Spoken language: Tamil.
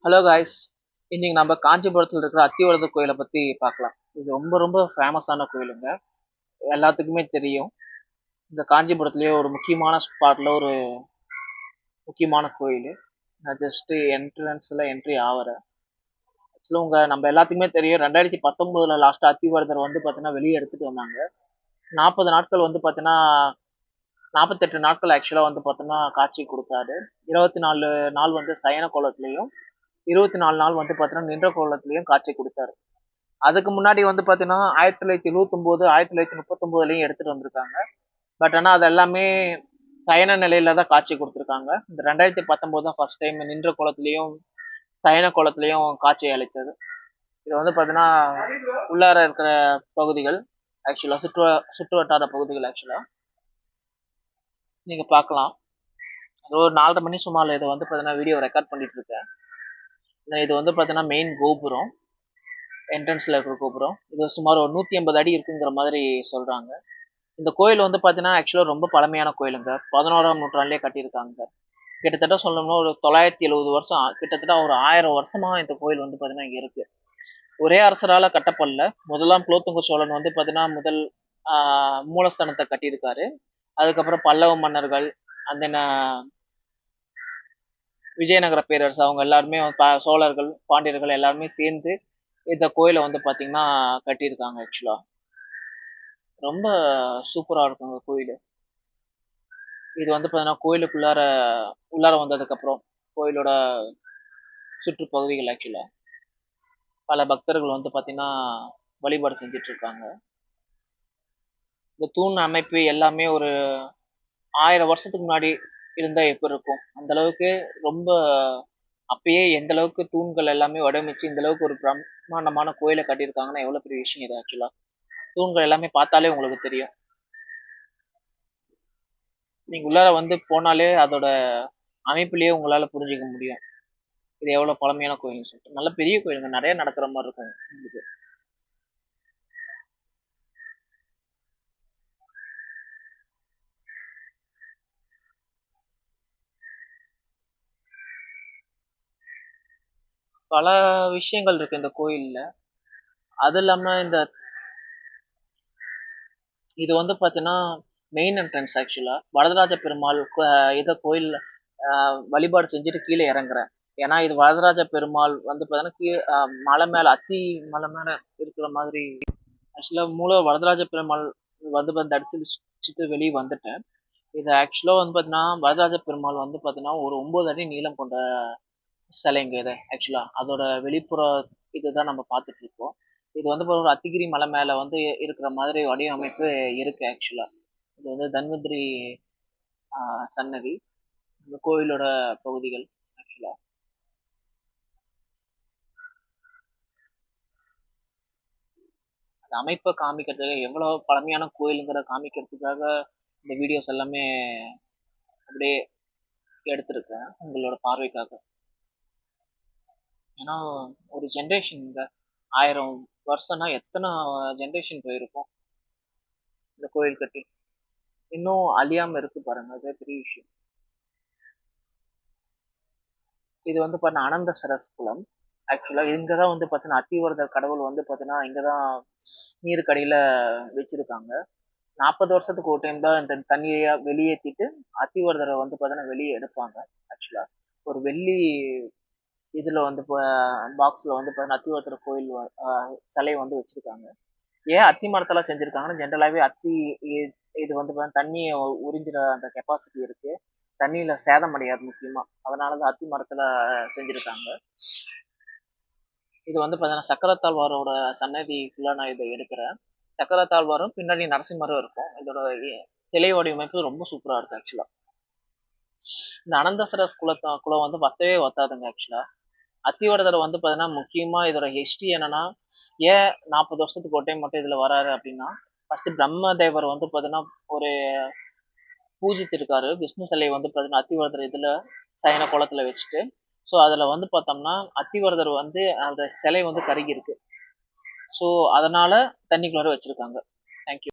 ஹலோ காய்ஸ், இன்னைக்கு நம்ம காஞ்சிபுரத்தில் இருக்கிற அத்திவரதர் கோயிலை பற்றி பார்க்கலாம். இது ரொம்ப ரொம்ப ஃபேமஸான கோயிலுங்க. எல்லாத்துக்குமே தெரியும். இந்த காஞ்சிபுரத்துலேயே ஒரு முக்கியமான ஸ்பாட்டில் ஒரு முக்கியமான கோயில். நான் ஜஸ்ட்டு என்ட்ரன்ஸில் என்ட்ரி ஆகிறேன். ஆக்சுவலாக நம்ம எல்லாத்துக்குமே தெரியும், 2019 லாஸ்ட்டாக அத்திவரதர் வந்து பார்த்தீங்கன்னா வெளியே எடுத்துகிட்டு வந்தாங்க. 40 நாட்கள் வந்து பார்த்தீங்கன்னா 48 நாட்கள் ஆக்சுவலாக வந்து பார்த்தோன்னா காட்சி கொடுத்தாரு. 24 நாள் வந்து சயன கோலத்துலேயும் 24 நாள் வந்து பார்த்தீங்கன்னா நின்ற கோலத்துலேயும் காட்சி கொடுத்தாரு. அதுக்கு முன்னாடி வந்து பார்த்தீங்கன்னா 1929 1939லையும் எடுத்துட்டு வந்திருக்காங்க. பட் ஆனால் அது எல்லாமே சயன நிலையில தான் காட்சி கொடுத்துருக்காங்க. இந்த 2019 தான் ஃபர்ஸ்ட் டைம் நின்ற கோலத்துலேயும் சயன கோலத்துலேயும் காட்சி அளித்தது. இது வந்து பார்த்தீங்கன்னா உள்ளார இருக்கிற பகுதிகள், ஆக்சுவலாக சுற்று வட்டார பகுதிகள். ஆக்சுவலாக நீங்கள் பார்க்கலாம். அது ஒரு 4:30 மணி சுமார் இதை வந்து பார்த்தீங்கன்னா வீடியோ ரெக்கார்ட் பண்ணிட்டு இருக்கேன். இது வந்து பார்த்தீங்கன்னா மெயின் கோபுரம், என்ட்ரன்ஸில் இருக்கிற கோபுரம். இது சுமார் ஒரு 180 அடி இருக்குங்கிற மாதிரி சொல்கிறாங்க. இந்த கோயில் வந்து பார்த்தீங்கன்னா ஆக்சுவலாக ரொம்ப பழமையான கோயிலுங்க. 11ஆம் நூற்றாண்டிலே கட்டியிருக்காங்க. கிட்டத்தட்ட சொல்லணும்னா ஒரு 970 வருஷம், கிட்டத்தட்ட ஒரு 1000 வருஷமா இந்த கோயில் வந்து பார்த்தீங்கன்னா இங்கே இருக்கு. ஒரே அரசரால் கட்டப்படல. முதலாம் குலோத்துங்க சோழன் வந்து பார்த்தீங்கன்னா முதல் மூலஸ்தானத்தை கட்டியிருக்காரு. அதுக்கப்புறம் பல்லவ மன்னர்கள், அந்த விஜயநகர பேரரசு, அவங்க எல்லாருமே சோழர்கள், பாண்டியர்கள் எல்லாருமே சேர்ந்து இந்த கோயிலை வந்து பார்த்தீங்கன்னா கட்டியிருக்காங்க. ஆக்சுவலாக ரொம்ப சூப்பராக இருக்குங்க கோயில். இது வந்து பார்த்தீங்கன்னா கோயிலுக்குள்ளார உள்ளார வந்ததுக்கப்புறம் கோயிலோட சுற்றுப்பகுதிகள் ஆக்சுவலாக பல பக்தர்கள் வந்து பார்த்தீங்கன்னா வழிபாடு செஞ்சுட்டு இருக்காங்க. இந்த தூண் அமைப்பு எல்லாமே ஒரு 1000 வருஷத்துக்கு முன்னாடி இருந்தால் எப்படி இருக்கும் அந்த அளவுக்கு ரொம்ப அப்பயே எந்த அளவுக்கு தூண்கள் எல்லாமே வடிவமைச்சு இந்த அளவுக்கு ஒரு பிரம்மாண்டமான கோயிலை கட்டியிருக்காங்கன்னா எவ்வளோ பெரிய விஷயம் இது. ஆக்சுவலாக தூண்கள் எல்லாமே பார்த்தாலே உங்களுக்கு தெரியும். நீங்கள் உள்ளார வந்து போனாலே அதோட அமைப்புலேயே உங்களால் புரிஞ்சிக்க முடியும் இது எவ்வளோ பழமையான கோயில்னு சொல்லிட்டு. நல்ல பெரிய கோயிலுங்க, நிறைய நடக்கிற மாதிரி இருக்கும் உங்களுக்கு. பல விஷயங்கள் இருக்கு இந்த கோயில்ல. அது இல்லாம இது வந்து பார்த்தீங்கன்னா மெயின் என்ட்ரன்ஸ். ஆக்சுவலா வரதராஜ பெருமாள் இதை கோயில் வழிபாடு செஞ்சுட்டு கீழே இறங்குறேன். ஏன்னா இது வரதராஜ பெருமாள் வந்து பார்த்தீங்கன்னா மலை மேல அத்தி மலை மேல இருக்கிற மாதிரி. ஆக்சுவலா வரதராஜ பெருமாள் வந்து தரிசிச்சுட்டு வெளியே வந்துட்டேன். இது ஆக்சுவலா வந்து பார்த்தீங்கன்னா வரதராஜ பெருமாள் வந்து பார்த்தீங்கன்னா ஒரு 9 அடி நீளம் கொண்ட சிலைங்க இது. ஆக்சுவலா அதோட வெளிப்புற இதுதான் நம்ம பார்த்துட்டு இருக்கோம். இது வந்து ஒரு அத்திகிரி மலை மேல வந்து இருக்கிற மாதிரி வடிவமைப்பு இருக்கு. ஆக்சுவலா இது வந்து தன்வந்திரி சன்னதி, இந்த கோயிலோட பகுதிகள். ஆக்சுவலா அந்த அமைப்பை காமிக்கிறதுக்கு எவ்வளவு பழமையான கோயிலுங்கிற காமிக்கிறதுக்காக இந்த வீடியோஸ் எல்லாமே அப்படியே எடுத்திருக்கேன் உங்களோட பார்வைக்காக. ஏன்னா ஒரு ஜென்ரேஷன், இந்த 1000 வருஷம்னா எத்தனை ஜென்ரேஷன் போயிருக்கும் இந்த கோயில் கட்டி, இன்னும் அழியாம இருக்கு பாருங்க, அது பெரிய விஷயம். இது வந்து பார்த்தீங்கன்னா அனந்த சரஸ் குளம். ஆக்சுவலா இங்கதான் வந்து பார்த்தீங்கன்னா அத்திவரதர் கடவுள் வந்து பார்த்தீங்கன்னா இங்கதான் நீருக்கடியில வச்சிருக்காங்க. 40 வருஷத்துக்கு ஒரு டைம் தான் இந்த தண்ணியை வெளியேற்றிட்டு அத்திவரதரை வந்து பார்த்தீங்கன்னா வெளியே எடுப்பாங்க. ஆக்சுவலா ஒரு வெள்ளி இதுல வந்து பாக்ஸ்ல வந்து பார்த்தீங்கன்னா அத்திவரதர் கோயில் சிலை வந்து வச்சிருக்காங்க. ஏன் அத்தி மரத்தால செஞ்சிருக்காங்கன்னா ஜென்ரலாவே அத்தி இது வந்து தண்ணியை உறிஞ்சிற அந்த கெப்பாசிட்டி இருக்கு. தண்ணியில சேதம் அடையாது முக்கியமா, அதனாலதான் அத்தி மரத்துல செஞ்சிருக்காங்க. இது வந்து பார்த்தீங்கன்னா சக்கரத்தாழ்வாரோட சன்னதிக்குள்ள நான் இதை எடுக்கிறேன். சக்கரத்தாழ்வாரும் பின்னாடி நரசிம்மரும் இருக்கும். இதோட சிலை வடிவமைப்பு ரொம்ப சூப்பரா இருக்கு. ஆக்சுவலா இந்த அனந்தசரஸ் குளம் வந்து வத்தவே வத்தாதுங்க. ஆக்சுவலா அத்திவரதர் வந்து பார்த்தீங்கன்னா முக்கியமா இதோட ஹிஸ்டரி என்னன்னா, ஏன் 40 வருஷத்துக்கு ஒரு டைம் மட்டும் இதுல வராரு அப்படின்னா, ஃபர்ஸ்ட் பிரம்ம தேவர் வந்து பார்த்தீங்கன்னா ஒரு பூஜித்திருக்காரு விஷ்ணு சிலையை வந்து பார்த்தீங்கன்னா அத்திவரதர் இதுல சயன கோலத்துல வச்சுட்டு. ஸோ அதுல வந்து பார்த்தோம்னா அத்திவரதர் வந்து அந்த சிலை வந்து கருகி இருக்கு. ஸோ அதனால தண்ணிக்குள்ளார வச்சிருக்காங்க. தேங்க்யூ.